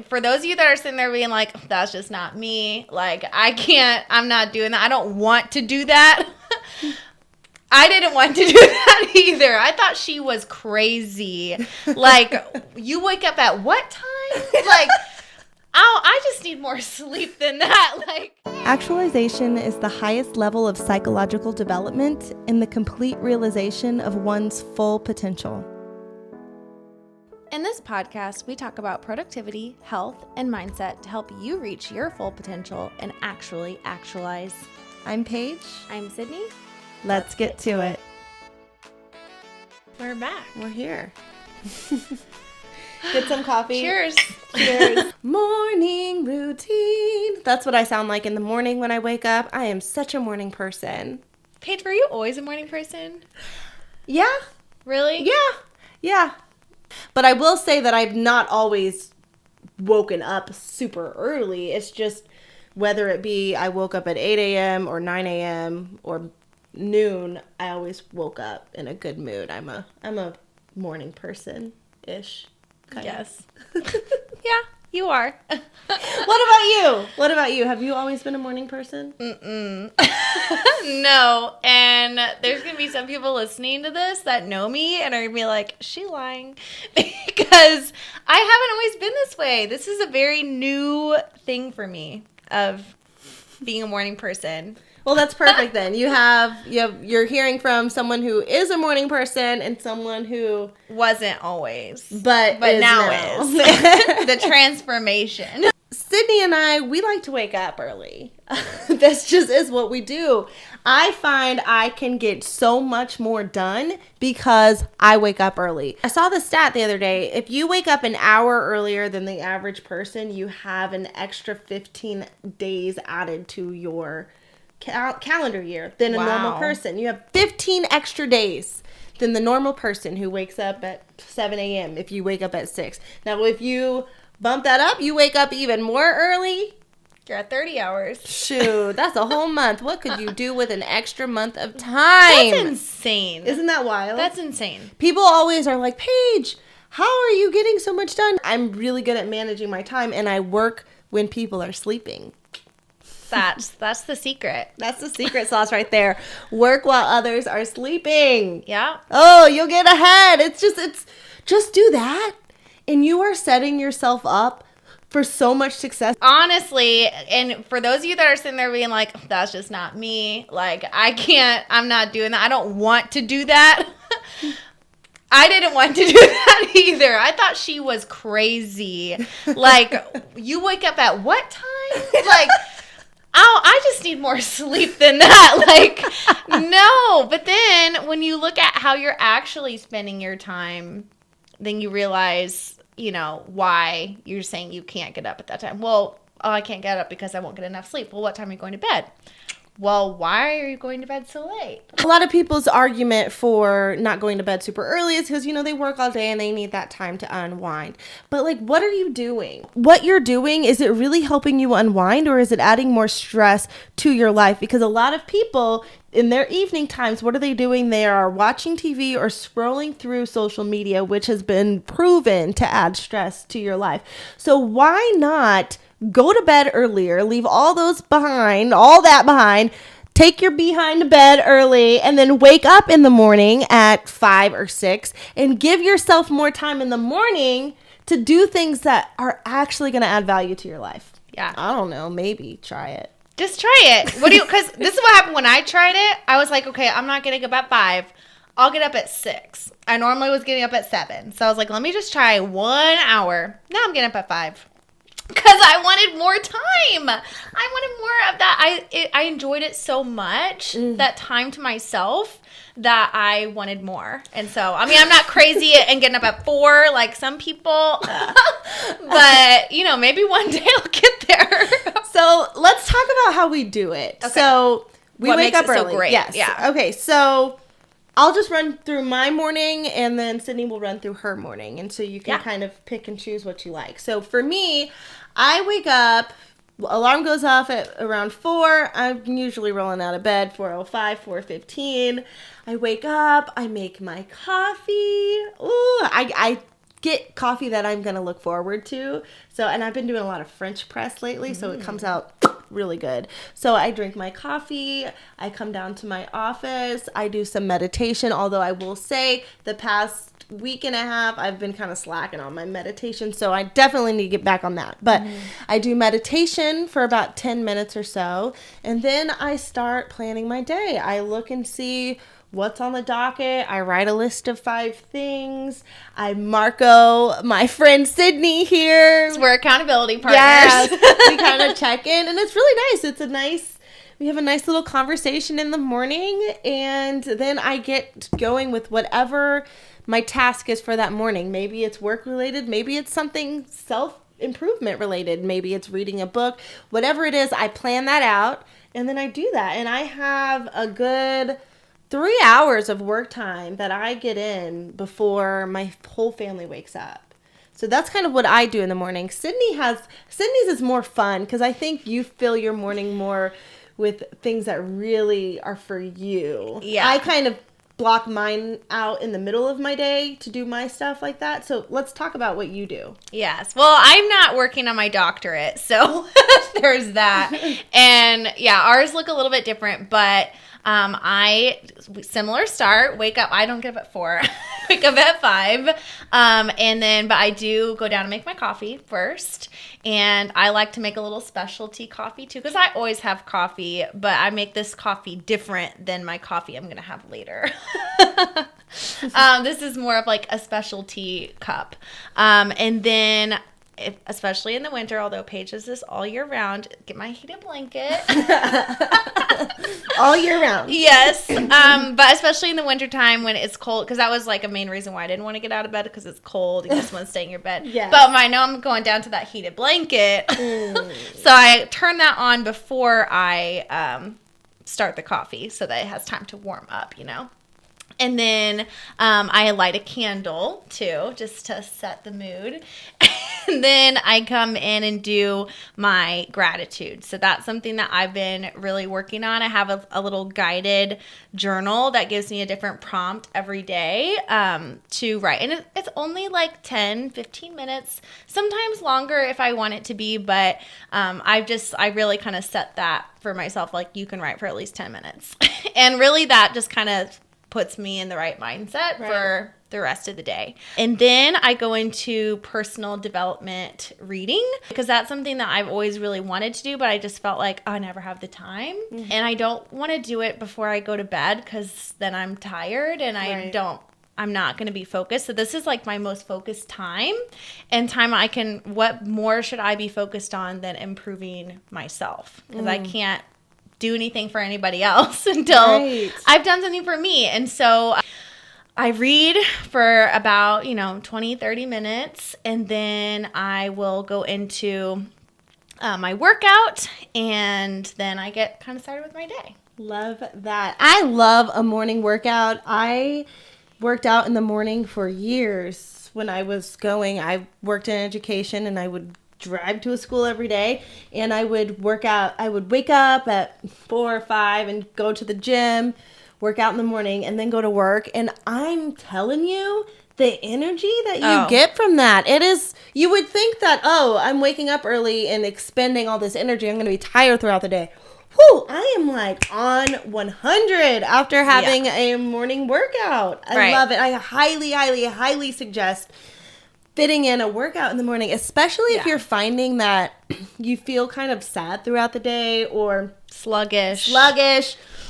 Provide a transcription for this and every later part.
For those of you that are sitting there being like, that's just not me. Like, I'm not doing that. I don't want to do that. I didn't want to do that either. I thought she was crazy. Like, you wake up at what time? Like, I just need more sleep than that. Like, actualization is the highest level of psychological development and the complete realization of one's full potential. in this podcast, we talk about productivity, health, and mindset to help you reach your full potential and actually actualize. I'm Paige. I'm Sydney. Let's get to it. We're back. We're here. Get some coffee. Cheers. Cheers. Morning routine. That's what I sound like in the morning when I wake up. I am such a morning person. Paige, were you always a morning person? Yeah. Really? Yeah. But I will say that I've not always woken up super early. It's just whether it be I woke up at 8 a.m. or 9 a.m. or noon, I always woke up in a good mood. I'm a morning person-ish. Yes. Yeah, you are. What about you? Have you always been a morning person? No. And there's going to be some people listening to this that know me and are going to be like, she lying. Because I haven't always been this way. This is a very new thing for me of being a morning person. Well, that's perfect then. You're hearing from someone who is a morning person and someone who wasn't always, but now is. The transformation. Sydney and I, we like to wake up early. This just is what we do. I find I can get so much more done because I wake up early. I saw the stat the other day. If you wake up an hour earlier than the average person, you have an extra 15 days added to your calendar year than a normal person. You have 15 extra days than the normal person who wakes up at 7 a.m. if you wake up at 6. Now, if you bump that up, you wake up even more early. You're at 30 hours. Shoot, that's a whole month. What could you do with an extra month of time? That's insane. Isn't that wild? That's insane. People always are like, Paige, how are you getting so much done? I'm really good at managing my time, and I work when people are sleeping. That's the secret. That's the secret sauce right there. Work while others are sleeping. Yeah. Oh, you'll get ahead. It's just do that. And you are setting yourself up for so much success. Honestly, and for those of you that are sitting there being like, that's just not me. Like, I'm not doing that. I don't want to do that. I didn't want to do that either. I thought she was crazy. Like, you wake up at what time? Like, I just need more sleep than that. Like, no. But then when you look at how you're actually spending your time, then you realize, why you're saying you can't get up at that time. Well, I can't get up because I won't get enough sleep. Well, what time are you going to bed? Well, why are you going to bed so late? A lot of people's argument for not going to bed super early is because, they work all day and they need that time to unwind. But, what are you doing? What you're doing, is it really helping you unwind, or is it adding more stress to your life? Because a lot of people in their evening times, what are they doing? They are watching TV or scrolling through social media, which has been proven to add stress to your life. So why not go to bed earlier, leave all that behind, take your behind to bed early, and then wake up in the morning at 5 or 6 and give yourself more time in the morning to do things that are actually going to add value to your life. Yeah. I don't know. Maybe try it. Just try it. Because this is what happened when I tried it. I was like, okay, I'm not getting up at 5. I'll get up at 6. I normally was getting up at 7. So I was like, let me just try 1 hour. Now I'm getting up at 5. Because I wanted more time. I wanted more of that. I enjoyed it so much, that time to myself, that I wanted more. And so, I'm not crazy and getting up at 4 like some people. But, maybe one day I'll get there. So let's talk about how we do it. Okay. So we wake up early. So great. Yes. Yeah. Okay. So I'll just run through my morning, and then Sydney will run through her morning. And so you can kind of pick and choose what you like. So for me, I wake up, alarm goes off at around 4. I'm usually rolling out of bed, 4:05, 4:15. I wake up, I make my coffee. Ooh, I get coffee that I'm going to look forward to. So, and I've been doing a lot of French press lately, so it comes out really good. So I drink my coffee, I come down to my office, I do some meditation, although I will say the past week and a half I've been kind of slacking on my meditation, so I definitely need to get back on that. But I do meditation for about 10 minutes or so, and then I start planning my day. I look and see what's on the docket. I write a list of 5 things. I Marco, my friend Sydnee here. We're accountability partners. Yes, we kind of check in, and it's really nice. We have a nice little conversation in the morning, and then I get going with whatever my task is for that morning. Maybe it's work related. Maybe it's something self-improvement related. Maybe it's reading a book. Whatever it is, I plan that out, and then I do that. And I have a good 3 hours of work time that I get in before my whole family wakes up. So that's kind of what I do in the morning. Sydnee's is more fun because I think you fill your morning more with things that really are for you. Yeah. I kind of block mine out in the middle of my day to do my stuff like that. So let's talk about what you do. Yes. Well, I'm not working on my doctorate, so there's that. And yeah, ours look a little bit different, but similar start, wake up. I don't get up at 4, wake up at 5. But I do go down and make my coffee first. And I like to make a little specialty coffee too, because I always have coffee, but I make this coffee different than my coffee I'm going to have later. This is more of like a specialty cup. And then especially in the winter, although Paige does this all year round, get my heated blanket. All year round. Yes. But especially in the wintertime when it's cold, because that was like a main reason why I didn't want to get out of bed, because it's cold and you just want to stay in your bed. Yes. But I know I'm going down to that heated blanket. So I turn that on before I start the coffee so that it has time to warm up, And then I light a candle, too, just to set the mood. And then I come in and do my gratitude. So that's something that I've been really working on. I have a little guided journal that gives me a different prompt every day to write. And it's only like 10, 15 minutes, sometimes longer if I want it to be. But I really kind of set that for myself, like you can write for at least 10 minutes. And really that just kind of puts me in the right mindset for the rest of the day. And then I go into personal development reading, because that's something that I've always really wanted to do, but I just felt like I never have the time. And I don't want to do it before I go to bed, because then I'm tired and I'm not going to be focused. So this is like my most focused time, and time what more should I be focused on than improving myself? Because I can't do anything for anybody else until I've done something for me. And so I read for about, 20, 30 minutes, and then I will go into my workout, and then I get kind of started with my day. Love that. I love a morning workout. I worked out in the morning for years when I was I worked in education, and I would drive to a school every day, and I would work out. I would wake up at 4 or 5 and go to the gym, work out in the morning, and then go to work. And I'm telling you, the energy that you get from that, you would think that, I'm waking up early and expending all this energy, I'm going to be tired throughout the day. Whew, I am like on 100 after having a morning workout. I love it. I highly, highly, highly suggest fitting in a workout in the morning, especially if you're finding that you feel kind of sad throughout the day or sluggish,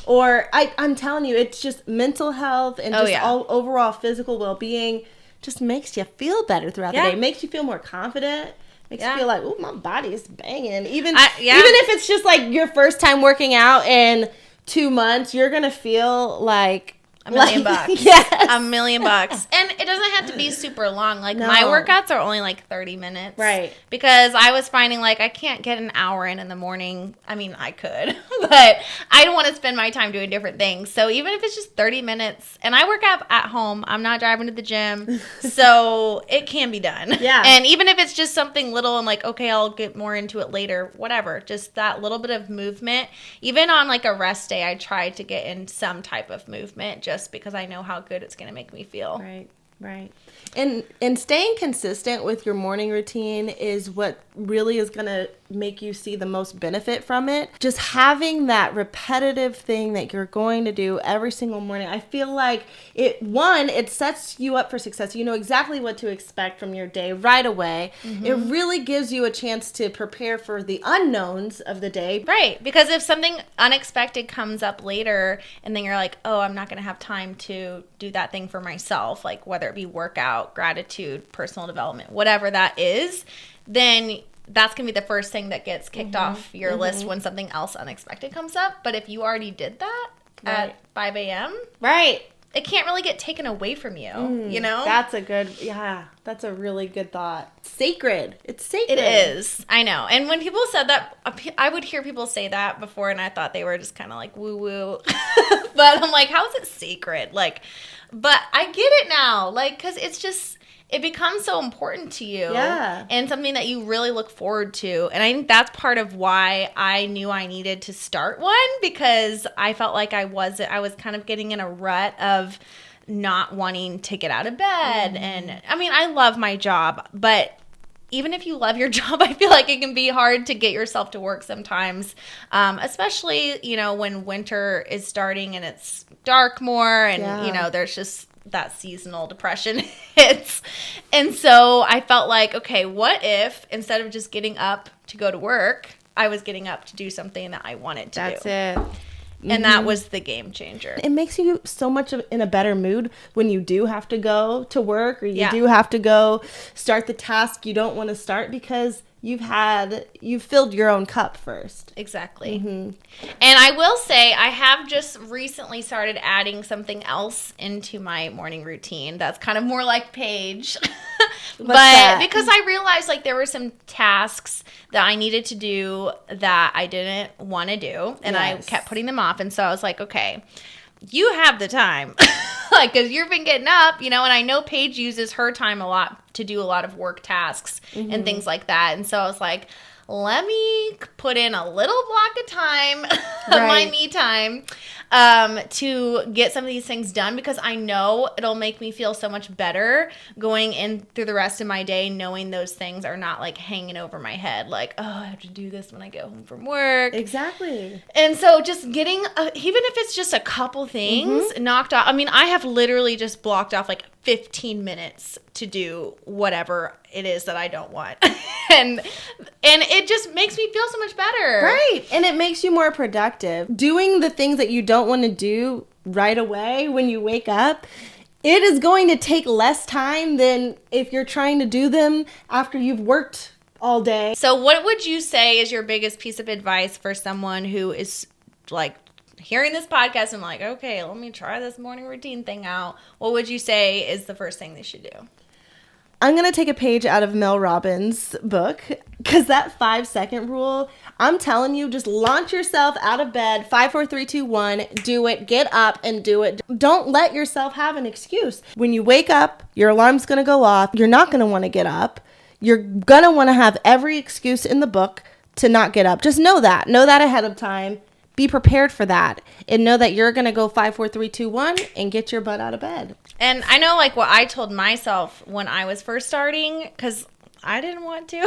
or I'm telling you, it's just mental health and all overall physical well-being just makes you feel better throughout the day. Makes you feel more confident. Makes you feel like, oh, my body is banging. Even if it's just like your first time working out in 2 months, you're going to feel like $1 million. Yes. $1 million. And it doesn't have to be super long. Like my workouts are only like 30 minutes. Right. Because I was finding like I can't get an hour in the morning. I mean, I could, but I don't want to spend my time doing different things. So even if it's just 30 minutes, and I work out at home, I'm not driving to the gym. So it can be done. Yeah. And even if it's just something little and like, okay, I'll get more into it later, whatever. Just that little bit of movement. Even on like a rest day, I try to get in some type of movement just because I know how good it's going to make me feel. Right. Right. And staying consistent with your morning routine is what really is going to make you see the most benefit from it. Just having that repetitive thing that you're going to do every single morning. I feel like it sets you up for success. You know exactly what to expect from your day right away. Mm-hmm. It really gives you a chance to prepare for the unknowns of the day. Right. Because if something unexpected comes up later and then you're like, oh, I'm not going to have time to do that thing for myself, like whether it be workout, gratitude, personal development, whatever that is, then that's going to be the first thing that gets kicked off your list when something else unexpected comes up. But if you already did that at 5 a.m., right, it can't really get taken away from you, you know? That's a really good thought. Sacred. It's sacred. It is. I know. And when people said that, I would hear people say that before, and I thought they were just kind of like woo-woo. But I'm like, how is it sacred? Like, but I get it now. Like, because it's just, it becomes so important to you. Yeah. And something that you really look forward to. And I think that's part of why I knew I needed to start one, because I felt like I was kind of getting in a rut of not wanting to get out of bed. And I mean, I love my job, but even if you love your job, I feel like it can be hard to get yourself to work sometimes, especially, you know, when winter is starting and it's dark more and, you know, there's just that seasonal depression hits. And so I felt like, okay, what if instead of just getting up to go to work, I was getting up to do something that I wanted to do? That's it. And that was the game changer. It makes you so much in a better mood when you do have to go to work or you do have to go start the task you don't want to start, because you've filled your own cup first. Exactly. And I will say I have just recently started adding something else into my morning routine that's kind of more like Paige. But because I realized like there were some tasks that I needed to do that I didn't want to do, and I kept putting them off. And so I was like, okay, you have the time. Like, because you've been getting up, you know, and I know Paige uses her time a lot to do a lot of work tasks and things like that. And so I was like, let me put in a little block of time, my me time, to get some of these things done, because I know it'll make me feel so much better going in through the rest of my day, knowing those things are not like hanging over my head. Like, oh, I have to do this when I go home from work. Exactly. And so just getting, even if it's just a couple things knocked off. I mean, I have literally just blocked off like 15 minutes to do whatever it is that I don't want. and it just makes me feel so much better. Right. And it makes you more productive. Doing the things that you don't want to do right away when you wake up, it is going to take less time than if you're trying to do them after you've worked all day. So what would you say is your biggest piece of advice for someone who is like hearing this podcast and like, okay, let me try this morning routine thing out? What would you say is the first thing they should do? I'm going to take a page out of Mel Robbins' book, because that 5-second rule, I'm telling you, just launch yourself out of bed, 5, 4, 3, 2, 1, do it, get up and do it. Don't let yourself have an excuse. When you wake up, your alarm's going to go off. You're not going to want to get up. You're going to want to have every excuse in the book to not get up. Just know that. Know that ahead of time. Be prepared for that, and know that you're going to go 5, 4, 3, 2, 1 and get your butt out of bed. And I know like what I told myself when I was first starting, because I didn't want to.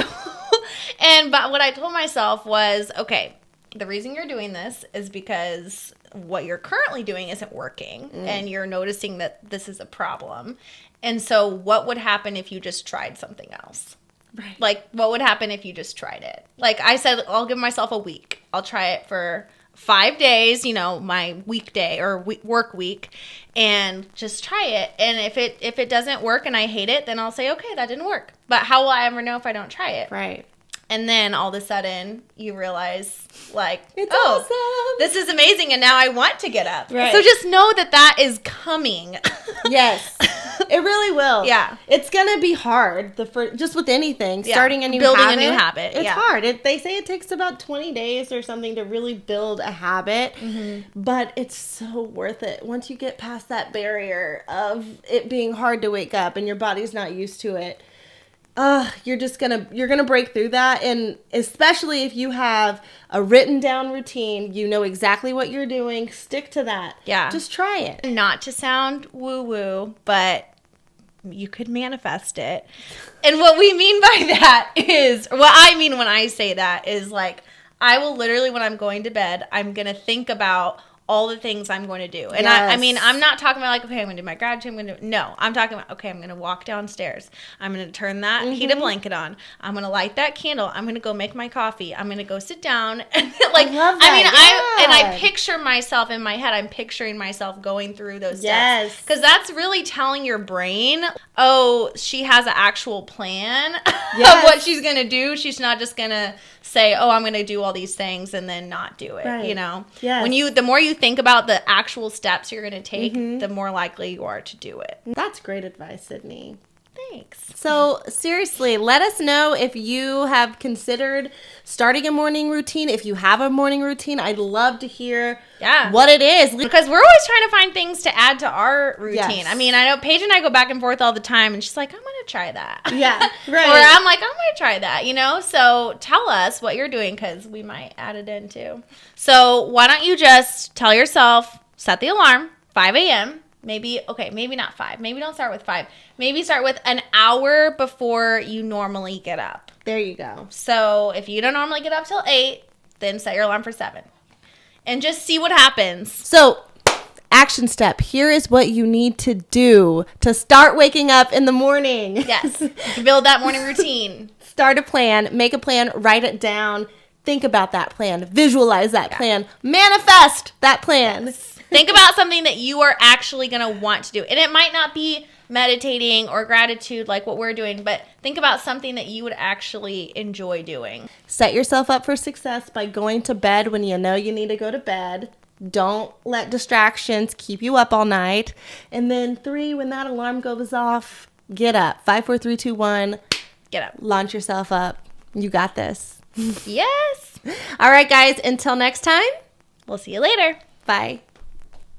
But what I told myself was, okay, the reason you're doing this is because what you're currently doing isn't working and you're noticing that this is a problem. And so what would happen if you just tried something else? Right. Like, what would happen if you just tried it? Like I said, I'll give myself a week. I'll try it for 5 days, you know, my weekday or work week, and just try it. And if it doesn't work and I hate it, then I'll say, okay, that didn't work. But how will I ever know if I don't try it? Right. And then all of a sudden you realize like, it's awesome. This is amazing. And now I want to get up. Right. So just know that is coming. Yes. It really will. Yeah. It's going to be hard just with anything. Starting a new Building habit. a new habit. It's hard. They say it takes about 20 days or something to really build a habit. But it's so worth it. Once you get past that barrier of it being hard to wake up and your body's not used to it, you're gonna break through that. And especially if you have a written down routine, you know exactly what you're doing, stick to that. Yeah. Just try it. Not to sound woo-woo, but you could manifest it. And what we mean by that is, what I mean when I say that is like, I will literally, when I'm going to bed, I'm going to think about all the things I'm going to do. And I mean, I'm not talking about like, okay, I'm going to do my gratitude. No, I'm talking about, okay, I'm going to walk downstairs. I'm going to turn that heated blanket on. I'm going to light that candle. I'm going to go make my coffee. I'm going to go sit down. And like, I love that. I picture myself in my head. I'm picturing myself going through those steps. Because that's really telling your brain, oh, she has an actual plan of what she's going to do. She's not just going to say, oh, I'm going to do all these things and then not do it, you know? Yes. The more you think about the actual steps you're going to take, the more likely you are to do it. That's great advice, Sydnee. Thanks. So seriously, let us know if you have considered starting a morning routine. If you have a morning routine, I'd love to hear what it is. Because we're always trying to find things to add to our routine. Yes. I mean, I know Paige and I go back and forth all the time, and she's like, I'm going to try that. Yeah, right. Or I'm like, I'm going to try that, you know? So tell us what you're doing, because we might add it in too. So why don't you just tell yourself, set the alarm, 5 a.m., maybe not 5. Maybe don't start with 5. Maybe start with an hour before you normally get up. There you go. So if you don't normally get up till 8, then set your alarm for 7. And just see what happens. So, action step. Here is what you need to do to start waking up in the morning. Yes. Build that morning routine. Start a plan. Make a plan. Write it down. Think about that plan. Visualize that plan. Manifest that plan. Yes. Think about something that you are actually going to want to do. And it might not be meditating or gratitude like what we're doing, but think about something that you would actually enjoy doing. Set yourself up for success by going to bed when you know you need to go to bed. Don't let distractions keep you up all night. And then 3, when that alarm goes off, get up. 5, 4, 3, 2, 1. Get up. Launch yourself up. You got this. Yes. All right, guys. Until next time. We'll see you later. Bye.